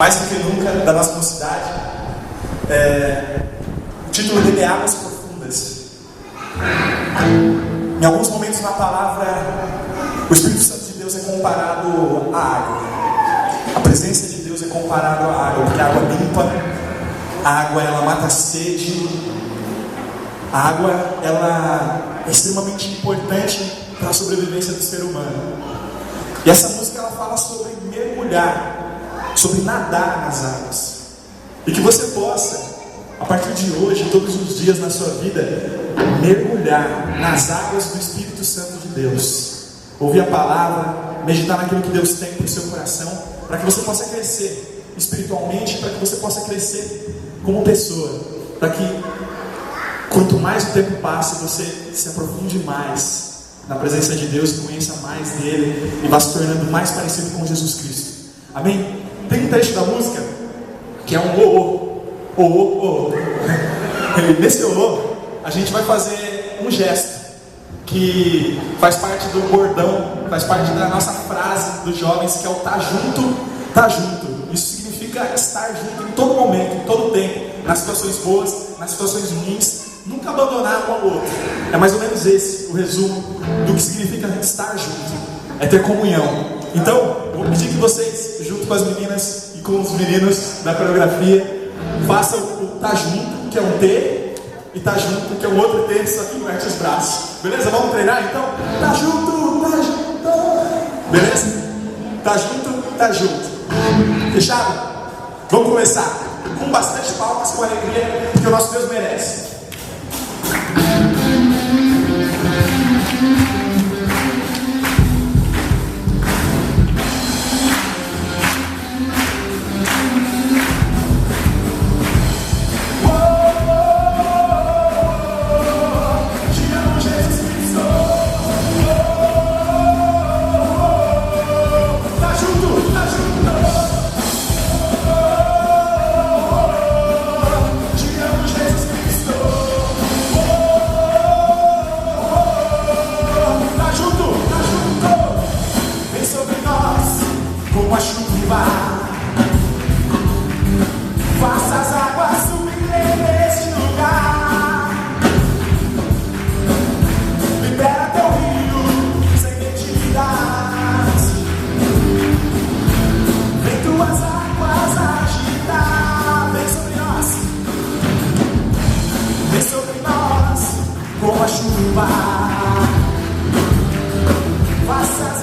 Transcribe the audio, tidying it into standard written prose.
Mais do que nunca, da nossa mocidade. O título dele é Águas Profundas. Em alguns momentos na palavra, o Espírito Santo de Deus é comparado à água. A presença de Deus é comparada à água, porque a água limpa, a água ela mata a sede, a água ela é extremamente importante para a sobrevivência do ser humano. E essa música ela fala sobre mergulhar, sobre nadar nas águas, e que você possa, a partir de hoje, todos os dias na sua vida, mergulhar nas águas do Espírito Santo de Deus, ouvir a palavra, meditar naquilo que Deus tem para o seu coração, para que você possa crescer espiritualmente, para que você possa crescer como pessoa, para que quanto mais o tempo passe, você se aprofunde mais na presença de Deus, conheça mais dele e vá se tornando mais parecido com Jesus Cristo. Amém? Tem um trecho da música que é um o-o. Nesse o-o, a gente vai fazer um gesto que faz parte do bordão, faz parte da nossa frase dos jovens, que é o tá junto, tá junto. Isso significa estar junto em todo momento, em todo tempo, nas situações boas, nas situações ruins, nunca abandonar um ao outro. É mais ou menos esse o resumo do que significa estar junto, é ter comunhão. Então, eu vou pedir que vocês, junto com as meninas e com os meninos da coreografia, façam o tá junto, que é um T, e tá junto, que é um outro T, só que inverte os braços. Beleza? Vamos treinar então? Tá junto, tá junto. Beleza? Tá junto, tá junto. Fechado? Vamos começar com bastante palmas, com alegria, que o nosso Deus merece. Uma chuva, faça as águas subirem neste lugar. Libera teu rio sem medidas. Vem tuas águas agitar. Vem sobre nós, como a chuva. Faça as